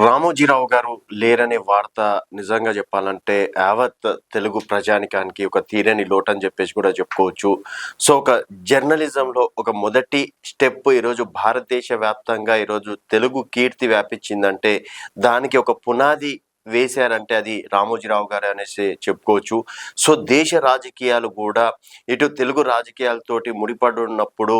రామోజీరావు గారు లేరనే వార్త నిజంగా చెప్పాలంటే యావత్ తెలుగు ప్రజానికానికి ఒక తీరని లోటని చెప్పేసి కూడా చెప్పుకోవచ్చు. సో ఒక జర్నలిజంలో ఒక మొదటి స్టెప్ ఈరోజు భారతదేశ వ్యాప్తంగా ఈరోజు తెలుగు కీర్తి వ్యాపించిందంటే దానికి ఒక పునాది వేశారంటే అది రామోజీరావు గారు అనేసి చెప్పుకోవచ్చు. సో దేశ రాజకీయాలు కూడా ఇటు తెలుగు రాజకీయాలతోటి ముడిపడి ఉన్నప్పుడు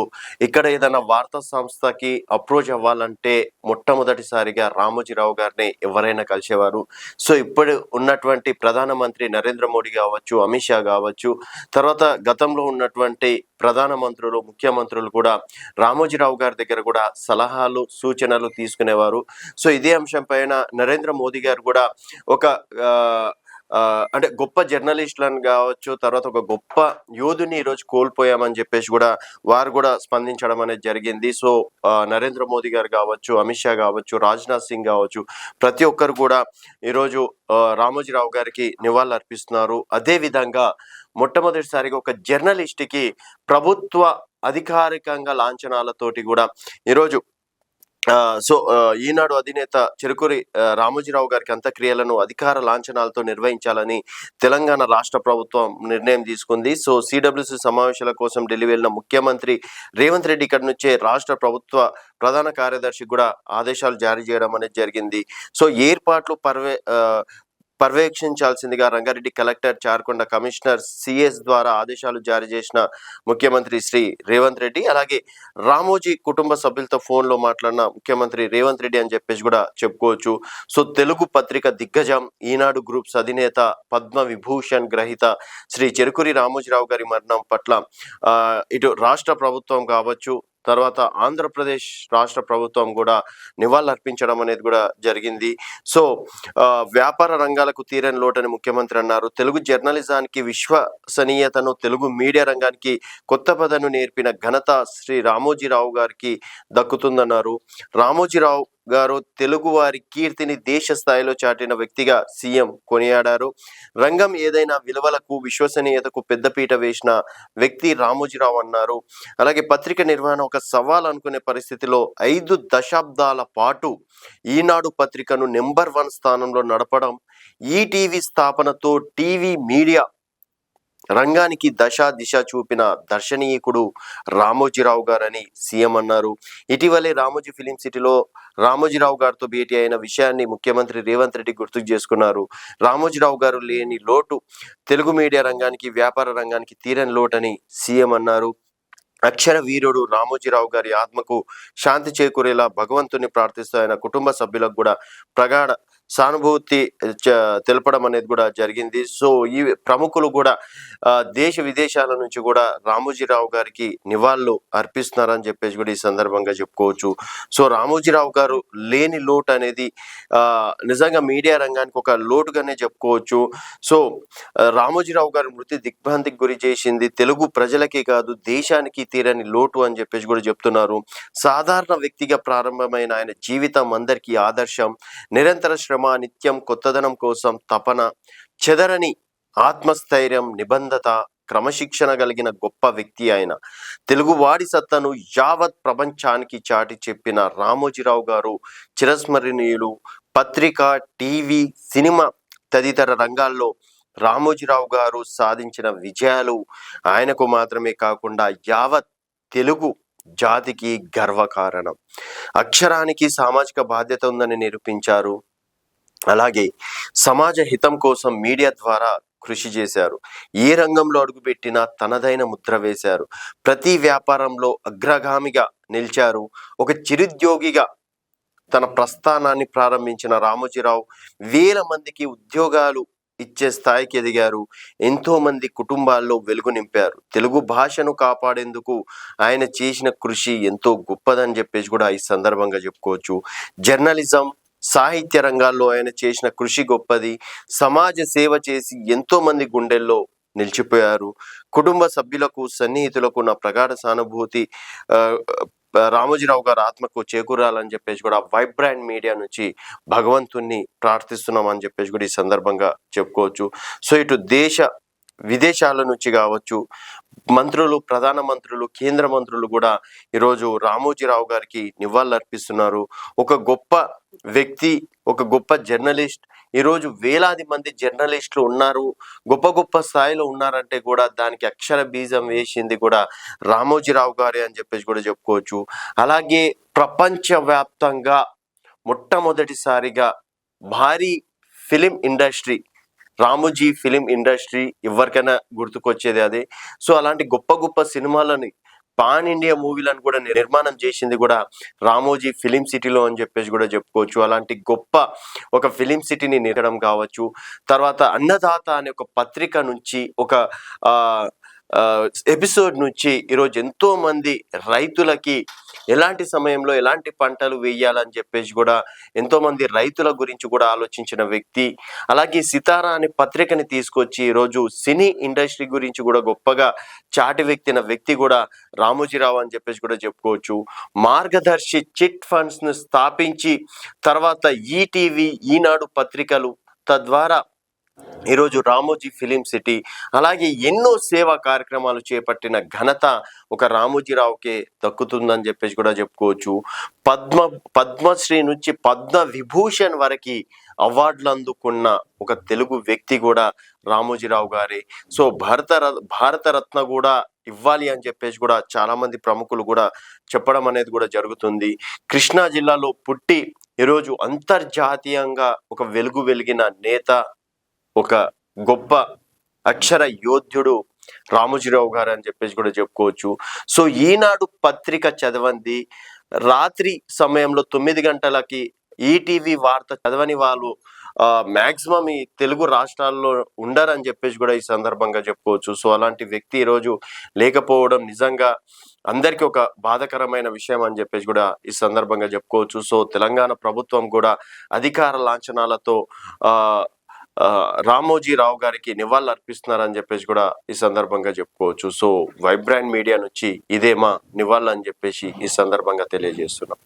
ఇక్కడ ఏదైనా వార్తా సంస్థకి అప్రోచ్ అవ్వాలంటే మొట్టమొదటిసారిగా రామోజీరావు గారిని ఎవరైనా కలిసేవారు. సో ఇప్పుడు ఉన్నటువంటి ప్రధానమంత్రి నరేంద్ర మోడీ కావచ్చు, అమిత్ షా కావచ్చు, తర్వాత గతంలో ఉన్నటువంటి ప్రధాన మంత్రులు, ముఖ్యమంత్రులు కూడా రామోజీరావు గారి దగ్గర కూడా సలహాలు, సూచనలు తీసుకునేవారు. సో ఇదే అంశం పైన నరేంద్ర మోదీ గారు కూడా ఒక అంటే గొప్ప జర్నలిస్టులను కావచ్చు, తర్వాత ఒక గొప్ప యోధుని ఈరోజు కోల్పోయామని చెప్పేసి కూడా వారు కూడా స్పందించడం అనేది జరిగింది. సో నరేంద్ర మోదీ గారు కావచ్చు, అమిత్ షా కావచ్చు, రాజ్నాథ్ సింగ్ కావచ్చు, ప్రతి ఒక్కరు కూడా ఈరోజు రామోజీరావు గారికి నివాళులు అర్పిస్తున్నారు. అదే విధంగా మొట్టమొదటిసారిగా ఒక జర్నలిస్ట్కి ప్రభుత్వ అధికారికంగా లాంఛనాలతోటి కూడా ఈరోజు ఈనాడు అధినేత చెరుకూరి రామోజీరావు గారికి అంత్యక్రియలను అధికార లాంఛనాలతో నిర్వహించాలని తెలంగాణ రాష్ట్ర ప్రభుత్వం నిర్ణయం తీసుకుంది. సో సిడబ్ల్యూసి సమావేశాల కోసం ఢిల్లీ వెళ్ళిన ముఖ్యమంత్రి రేవంత్ రెడ్డి ఇక్కడి నుంచే రాష్ట్ర ప్రభుత్వ ప్రధాన కార్యదర్శి కూడా ఆదేశాలు జారీ చేయడం అనేది జరిగింది. సో ఏర్పాట్లు పర్యవేక్షించాల్సిందిగా రంగారెడ్డి కలెక్టర్, చార్కొండ కమిషనర్, సిఎస్ ద్వారా ఆదేశాలు జారీ చేసిన ముఖ్యమంత్రి శ్రీ రేవంత్ రెడ్డి, అలాగే రామోజీ కుటుంబ సభ్యులతో ఫోన్లో మాట్లాడిన ముఖ్యమంత్రి రేవంత్ రెడ్డి అని చెప్పేసి కూడా చెప్పుకోవచ్చు. సో తెలుగు పత్రిక దిగ్గజం, ఈనాడు గ్రూప్స్ అధినేత, పద్మ విభూషణ్ గ్రహీత శ్రీ చెరుకూరి రామోజీరావు గారి మరణం పట్ల ఇటు రాష్ట్ర ప్రభుత్వం కావచ్చు, తర్వాత ఆంధ్రప్రదేశ్ రాష్ట్ర ప్రభుత్వం కూడా నివాళులు అర్పించడం అనేది కూడా జరిగింది. సో వ్యాపార రంగాలకు తీరని లోటని ముఖ్యమంత్రి అన్నారు. తెలుగు జర్నలిజానికి విశ్వసనీయతను, తెలుగు మీడియా రంగానికి కొత్త పదను నేర్పిన ఘనత శ్రీ రామోజీరావు గారికి దక్కుతుందన్నారు. రామోజీరావు గారు తెలుగు వారి కీర్తిని దేశ స్థాయిలో చాటిన వ్యక్తిగా సీఎం కొనియాడారు. రంగం ఏదైనా విలువలకు, విశ్వసనీయతకు పెద్దపీట వేసిన వ్యక్తి రామోజీరావు అన్నారు. అలాగే పత్రిక నిర్వహణ ఒక సవాల్ అనుకునే పరిస్థితిలో 5 దశాబ్దాల పాటు ఈనాడు పత్రికను నెంబర్ 1 స్థానంలో నడపడం, ఈటీవీ స్థాపనతో టీవీ మీడియా రంగానికి దిశ చూపిన దర్శనీయకుడు రామోజీరావు గారని సీఎం అన్నారు. ఇటీవలే రామోజీ ఫిలిం సిటీలో రామోజీరావు గారితో భేటీ అయిన విషయాన్ని ముఖ్యమంత్రి రేవంత్ రెడ్డి గుర్తు చేసుకున్నారు. రామోజీరావు గారు లేని లోటు తెలుగు మీడియా రంగానికి, వ్యాపార రంగానికి తీరని లోటని సీఎం అన్నారు. అక్షర వీరుడు రామోజీరావు గారి ఆత్మకు శాంతి చేకూరేలా భగవంతుని ప్రార్థిస్తూ ఆయన కుటుంబ సభ్యులకు కూడా ప్రగాఢ సానుభూతి తెలపడం అనేది కూడా జరిగింది. సో ఈ ప్రముఖులు కూడా దేశ విదేశాల నుంచి కూడా రామోజీరావు గారికి నివాళులు అర్పిస్తున్నారని చెప్పేసి కూడా ఈ సందర్భంగా చెప్పుకోవచ్చు. సో రామోజీరావు గారు లేని లోటు అనేది నిజంగా మీడియా రంగానికి ఒక లోటుగానే చెప్పుకోవచ్చు. సో రామోజీరావు గారి మృతి దిగ్భ్రాంతికి గురి చేసింది తెలుగు ప్రజలకే కాదు, దేశానికి తీరని లోటు అని చెప్పేసి కూడా చెప్తున్నారు. సాధారణ వ్యక్తిగా ప్రారంభమైన ఆయన జీవితం అందరికీ ఆదర్శం. నిరంతర శ్రమ, నిత్యం కొత్తదనం కోసం తపన, చెదరని ఆత్మస్థైర్యం, నిబంధత, క్రమశిక్షణ కలిగిన గొప్ప వ్యక్తి ఆయన. తెలుగువాడి సత్తను యావత్ ప్రపంచానికి చాటి చెప్పిన రామోజీరావు గారు చిరస్మరణీయులు. పత్రిక, టీవీ, సినిమా తదితర రంగాల్లో రామోజీరావు గారు సాధించిన విజయాలు ఆయనకు మాత్రమే కాకుండా యావత్ తెలుగు జాతికి గర్వకారణం. అక్షరానికి సామాజిక బాధ్యత ఉందని నిరూపించారు. అలాగే సమాజ హితం కోసం మీడియా ద్వారా కృషి చేశారు. ఏ రంగంలో అడుగుపెట్టినా తనదైన ముద్ర వేశారు. ప్రతి వ్యాపారంలో అగ్రగామిగా నిలిచారు. ఒక చిరుద్యోగిగా తన ప్రస్థానాన్ని ప్రారంభించిన రామోజీరావు వేల మందికి ఉద్యోగాలు ఇచ్చే స్థాయికి ఎదిగారు. ఎంతో మంది కుటుంబాల్లో వెలుగు నింపారు. తెలుగు భాషను కాపాడేందుకు ఆయన చేసిన కృషి ఎంతో గొప్పదని చెప్పేసి కూడా ఈ సందర్భంగా చెప్పుకోవచ్చు. జర్నలిజం, సాహిత్య రంగాల్లో ఆయన చేసిన కృషి గొప్పది. సమాజ సేవ చేసి ఎంతో మంది గుండెల్లో నిలిచిపోయారు. కుటుంబ సభ్యులకు, సన్నిహితులకు నా ప్రగాఢ సానుభూతి. రామోజీరావు గారు ఆత్మకు చేకూరాలని చెప్పేసి కూడా వైబ్రాంట్ మీడియా నుంచి భగవంతుణ్ణి ప్రార్థిస్తున్నాం అని చెప్పేసి కూడా ఈ సందర్భంగా చెప్పుకోవచ్చు. సో ఇటు దేశ విదేశాల నుంచి కావచ్చు, మంత్రులు, ప్రధాన మంత్రులు, కేంద్ర మంత్రులు కూడా ఈరోజు రామోజీరావు గారికి నివాళులు అర్పిస్తున్నారు. ఒక గొప్ప వ్యక్తి, ఒక గొప్ప జర్నలిస్ట్. ఈరోజు వేలాది మంది జర్నలిస్టులు ఉన్నారు, గొప్ప గొప్ప స్థాయిలో ఉన్నారంటే కూడా దానికి అక్షర బీజం వేసింది కూడా రామోజీరావు గారే అని చెప్పేసి కూడా చెప్పుకోవచ్చు. అలాగే ప్రపంచవ్యాప్తంగా మొట్టమొదటిసారిగా భారీ film industry, Ramoji film industry, ఎవరికైనా గుర్తుకొచ్చేది అదే. సో అలాంటి గొప్ప గొప్ప సినిమాలని, పాన్ ఇండియా మూవీలను కూడా నిర్మాణం చేసింది కూడా రామోజీ ఫిలిం సిటీలో అని చెప్పేసి కూడా చెప్పుకోవచ్చు. అలాంటి గొప్ప ఒక ఫిలిం సిటీని నిర్మడం కావచ్చు. తర్వాత అన్నదాత అనే ఒక పత్రిక నుంచి, ఒక ఎపిసోడ్ నుంచి ఈరోజు ఎంతో మంది రైతులకి ఎలాంటి సమయంలో ఎలాంటి పంటలు వేయాలని చెప్పేసి కూడా ఎంతో మంది రైతుల గురించి కూడా ఆలోచించిన వ్యక్తి. అలాగే సితారా అనే పత్రికని తీసుకొచ్చి ఈరోజు సినీ ఇండస్ట్రీ గురించి కూడా గొప్పగా చాటి వ్యక్తిన వ్యక్తి కూడా రామోజీరావు అని చెప్పేసి కూడా చెప్పుకోవచ్చు. మార్గదర్శి చిట్ ఫండ్స్ ను స్థాపించి తర్వాత ఈటీవీ, ఈనాడు పత్రికలు, తద్వారా ఈరోజు రామోజీ ఫిలిం సిటీ, అలాగే ఎన్నో సేవా కార్యక్రమాలు చేపట్టిన ఘనత ఒక రామోజీరావుకే దక్కుతుందని చెప్పేసి కూడా చెప్పుకోవచ్చు. పద్మశ్రీ నుంచి పద్మ విభూషణ్ వరకు అవార్డులు అందుకున్న ఒక తెలుగు వ్యక్తి కూడా రామోజీరావు గారే. సో భారతరత్న కూడా ఇవ్వాలి అని చెప్పేసి కూడా చాలా మంది ప్రముఖులు కూడా చెప్పడం అనేది కూడా జరుగుతుంది. కృష్ణా జిల్లాలో పుట్టి ఈరోజు అంతర్జాతీయంగా ఒక వెలుగు వెలిగిన నేత, ఒక గొప్ప అక్షర యోధుడు రామోజీరావు గారు అని చెప్పేసి కూడా చెప్పుకోవచ్చు. సో ఈనాడు పత్రిక చదవండి, రాత్రి సమయంలో 9 గంటలకి ఈటీవీ వార్త చదవని వాళ్ళు మ్యాక్సిమం ఈ తెలుగు రాష్ట్రాల్లో ఉండరని చెప్పేసి కూడా ఈ సందర్భంగా చెప్పుకోవచ్చు. సో అలాంటి వ్యక్తి ఈరోజు లేకపోవడం నిజంగా అందరికీ ఒక బాధాకరమైన విషయం అని చెప్పేసి కూడా ఈ సందర్భంగా చెప్పుకోవచ్చు. సో తెలంగాణ ప్రభుత్వం కూడా అధికార లాంఛనాలతో రామోజీరావు గారికి నివాళులు అర్పిస్తున్నారని చెప్పేసి కూడా ఈ సందర్భంగా చెప్పుకోవచ్చు. సో వైబ్రాంట్ మీడియా నుంచి ఇదే మా నివాళులు అని చెప్పేసి ఈ సందర్భంగా తెలియజేస్తున్నాం.